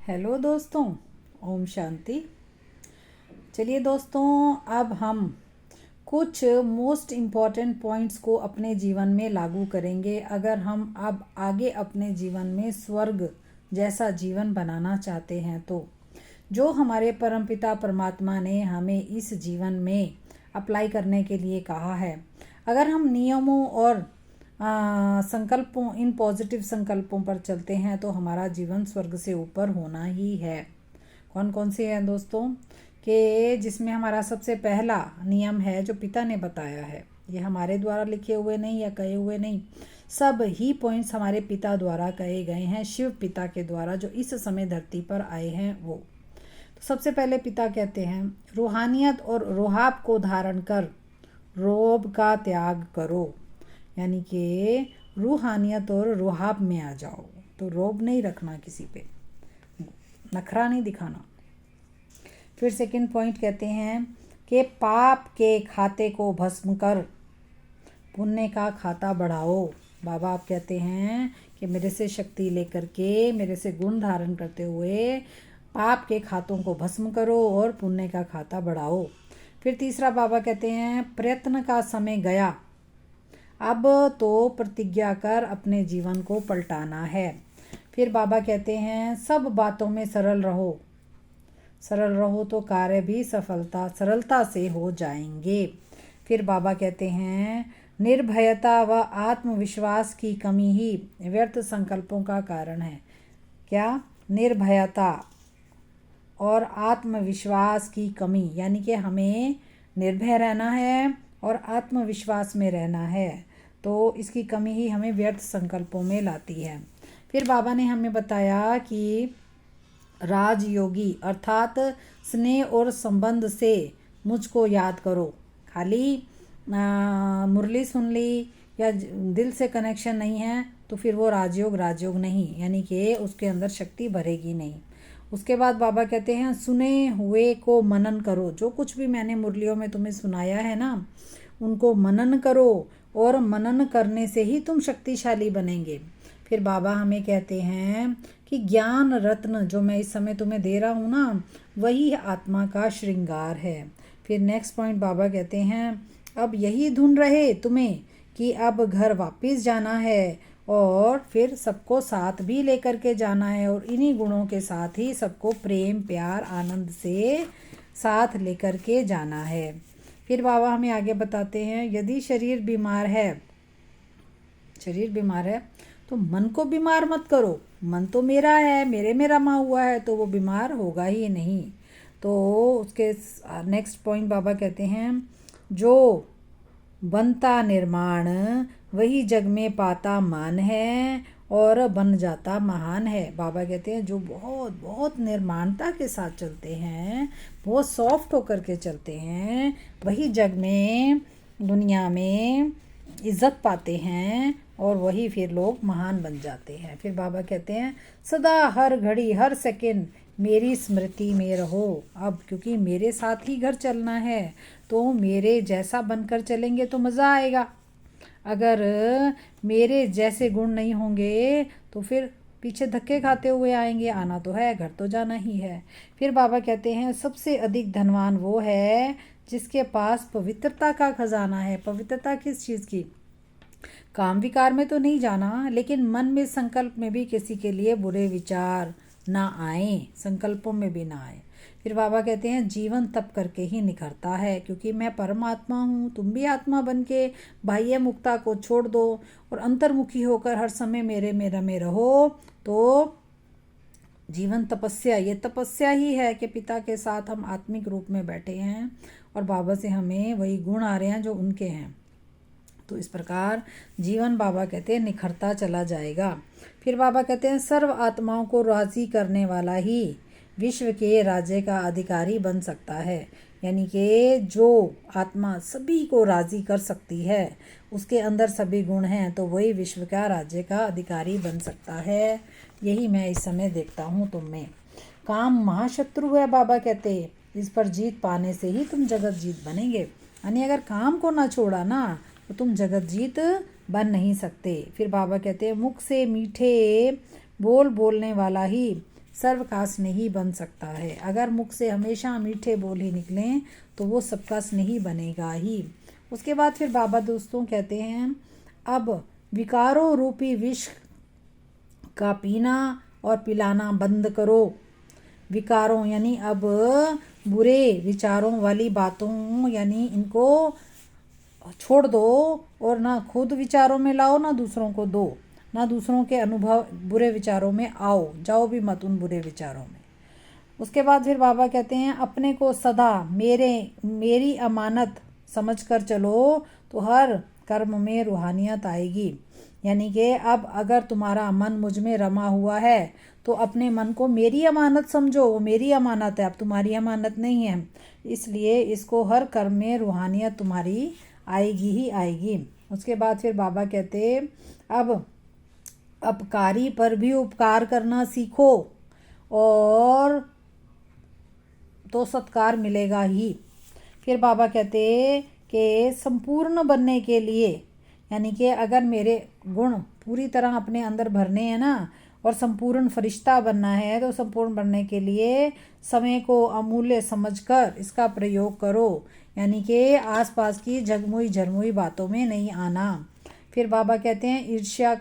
Hello दोस्तों, ओम शांति। चलिए दोस्तों, अब हम कुछ मोस्ट इम्पॉर्टेंट पॉइंट्स को अपने जीवन में लागू करेंगे। अगर हम अब आगे अपने जीवन में स्वर्ग जैसा जीवन बनाना चाहते हैं तो जो हमारे परमपिता परमात्मा ने हमें इस जीवन में अप्लाई करने के लिए कहा है, अगर हम नियमों और संकल्पों, इन पॉजिटिव संकल्पों पर चलते हैं तो हमारा जीवन स्वर्ग से ऊपर होना ही है। कौन कौन से हैं दोस्तों? कि जिसमें हमारा सबसे पहला नियम है जो पिता ने बताया है। ये हमारे द्वारा लिखे हुए नहीं या कहे हुए नहीं, सब ही पॉइंट्स हमारे पिता द्वारा कहे गए हैं, शिव पिता के द्वारा जो इस समय धरती पर आए हैं वो। तो सबसे पहले पिता कहते हैं, रूहानियत और रोहाब को धारण कर रोब का त्याग करो। यानी कि रूहानियत और रोहाब में आ जाओ। तो रोब नहीं रखना, किसी पे नखरा नहीं दिखाना। फिर सेकंड पॉइंट कहते हैं कि पाप के खाते को भस्म कर पुण्य का खाता बढ़ाओ। बाबा आप कहते हैं कि मेरे से शक्ति लेकर के, मेरे से गुण धारण करते हुए पाप के खातों को भस्म करो और पुण्य का खाता बढ़ाओ। फिर तीसरा बाबा कहते हैं, प्रयत्न का समय गया, अब तो प्रतिज्ञा कर अपने जीवन को पलटाना है। फिर बाबा कहते हैं, सब बातों में सरल रहो, सरल रहो तो कार्य भी सरलता से हो जाएंगे। फिर बाबा कहते हैं, निर्भयता व आत्मविश्वास की कमी ही व्यर्थ संकल्पों का कारण है। क्या? निर्भयता और आत्मविश्वास की कमी, यानी कि हमें निर्भय रहना है और आत्मविश्वास में रहना है, तो इसकी कमी ही हमें व्यर्थ संकल्पों में लाती है। फिर बाबा ने हमें बताया कि राजयोगी अर्थात स्नेह और संबंध से मुझको याद करो। खाली मुरली सुन ली या दिल से कनेक्शन नहीं है तो फिर वो राजयोग नहीं, यानी कि उसके अंदर शक्ति भरेगी नहीं। उसके बाद बाबा कहते हैं, सुने हुए को मनन करो। जो कुछ भी मैंने मुरलियों में तुम्हें सुनाया है ना, उनको मनन करो और मनन करने से ही तुम शक्तिशाली बनेंगे। फिर बाबा हमें कहते हैं कि ज्ञान रत्न जो मैं इस समय तुम्हें दे रहा हूँ ना, वही आत्मा का श्रृंगार है। फिर नेक्स्ट पॉइंट बाबा कहते हैं, अब यही धुन रहे तुम्हें कि अब घर वापस जाना है और फिर सबको साथ भी लेकर के जाना है और इन्हीं गुणों के साथ ही सबको प्रेम प्यार आनंद से साथ लेकर के जाना है। फिर बाबा हमें आगे बताते हैं, यदि शरीर बीमार है तो मन को बीमार मत करो। मन तो मेरा है, मेरे में रमा हुआ है, तो वो बीमार होगा ही नहीं। तो उसके नेक्स्ट पॉइंट बाबा कहते हैं, जो बनता निर्माण वही जग में पाता मान है और बन जाता महान है। बाबा कहते हैं, जो बहुत बहुत निर्माणता के साथ चलते हैं, बहुत सॉफ्ट होकर के चलते हैं, वही जग में, दुनिया में इज्जत पाते हैं और वही फिर लोग महान बन जाते हैं। फिर बाबा कहते हैं, सदा हर घड़ी हर सेकंड मेरी स्मृति में रहो। अब क्योंकि मेरे साथ ही घर चलना है तो मेरे जैसा बनकर चलेंगे तो मज़ा आएगा। अगर मेरे जैसे गुण नहीं होंगे तो फिर पीछे धक्के खाते हुए आएंगे। आना तो है, घर तो जाना ही है। फिर बाबा कहते हैं, सबसे अधिक धनवान वो है जिसके पास पवित्रता का खजाना है। पवित्रता किस चीज़ की? काम विकार में तो नहीं जाना, लेकिन मन में संकल्प में भी किसी के लिए बुरे विचार ना आए, संकल्पों में भी ना आए। फिर बाबा कहते हैं, जीवन तप करके ही निखरता है, क्योंकि मैं परमात्मा हूँ, तुम भी आत्मा बन के बाह्य मुक्ता को छोड़ दो और अंतर्मुखी होकर हर समय मेरे में रमे रहो। तो जीवन तपस्या, ये तपस्या ही है कि पिता के साथ हम आत्मिक रूप में बैठे हैं और बाबा से हमें वही गुण आ रहे हैं जो उनके हैं। तो इस प्रकार जीवन बाबा कहते हैं निखरता चला जाएगा। फिर बाबा कहते हैं, सर्व आत्माओं को राजी करने वाला ही विश्व के राज्य का अधिकारी बन सकता है। यानी कि जो आत्मा सभी को राजी कर सकती है, उसके अंदर सभी गुण हैं, तो वही विश्व का राज्य का अधिकारी बन सकता है। यही मैं इस समय देखता हूँ तुम में। काम महाशत्रु है, बाबा कहते हैं, इस पर जीत पाने से ही तुम जगत जीत बनेंगे। यानी अगर काम को ना छोड़ा ना तो तुम जगत जीत बन नहीं सकते। फिर बाबा कहते हैं, मुख से मीठे बोलने वाला ही सर्व का स्नेही बन सकता है। अगर मुख से हमेशा मीठे बोल ही निकलें तो वो सबका स्नेही बनेगा ही। उसके बाद फिर बाबा दोस्तों कहते हैं, अब विकारों रूपी विष का पीना और पिलाना बंद करो। विकारों यानी अब बुरे विचारों वाली बातों यानी इनको छोड़ दो और ना खुद विचारों में लाओ ना दूसरों को दो, ना दूसरों के अनुभव बुरे विचारों में आओ, जाओ भी मत उन बुरे विचारों में। उसके बाद फिर बाबा कहते हैं, अपने को सदा मेरी अमानत समझकर चलो तो हर कर्म में रूहानियत आएगी। यानी कि अब अगर तुम्हारा मन मुझ में रमा हुआ है तो अपने मन को मेरी अमानत समझो, वो मेरी अमानत है, अब तुम्हारी अमानत नहीं है, इसलिए इसको हर कर्म में रूहानियत तुम्हारी आएगी ही आएगी। उसके बाद फिर बाबा कहते, अब अपकारी पर भी उपकार करना सीखो और तो सत्कार मिलेगा ही। फिर बाबा कहते कि संपूर्ण बनने के लिए यानी कि अगर मेरे गुण पूरी तरह अपने अंदर भरने हैं ना और संपूर्ण फरिश्ता बनना है तो संपूर्ण बनने के लिए समय को अमूल्य समझकर इसका प्रयोग करो, यानी कि आसपास की झगमुई झरमुई बातों में नहीं आना। फिर बाबा कहते हैं, ईर्ष्या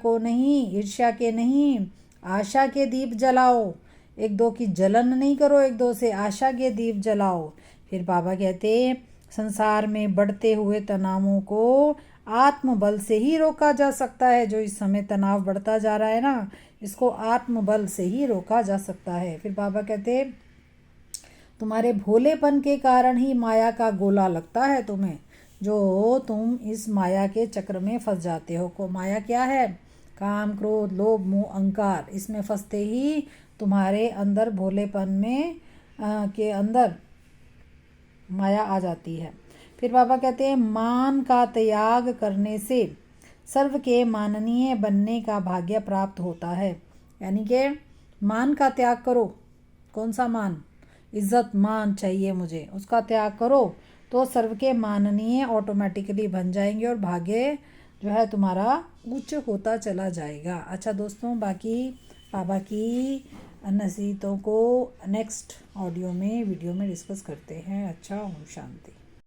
के नहीं आशा के दीप जलाओ। एक दो की जलन नहीं करो, एक दो से आशा के दीप जलाओ। फिर बाबा कहते, संसार में बढ़ते हुए तनावों को आत्मबल से ही रोका जा सकता है। जो इस समय तनाव बढ़ता जा रहा है ना, इसको आत्मबल से ही रोका जा सकता है। फिर बाबा कहते, तुम्हारे भोलेपन के कारण ही माया का गोला लगता है तुम्हें, जो तुम इस माया के चक्र में फंस जाते हो। को माया क्या है? काम, क्रोध, लोभ, मोह, अहंकार। इसमें फंसते ही तुम्हारे अंदर भोलेपन में के अंदर माया आ जाती है। फिर बाबा कहते हैं, मान का त्याग करने से सर्व के माननीय बनने का भाग्य प्राप्त होता है। यानी कि मान का त्याग करो। कौन सा मान? इज्जत मान चाहिए मुझे, उसका त्याग करो तो सर्व के माननीय ऑटोमेटिकली बन जाएंगे और भाग्य जो है तुम्हारा उच्च होता चला जाएगा। अच्छा दोस्तों, बाकी बाबा की नसीहतों को नेक्स्ट वीडियो में डिस्कस करते हैं। अच्छा, ओम शांति।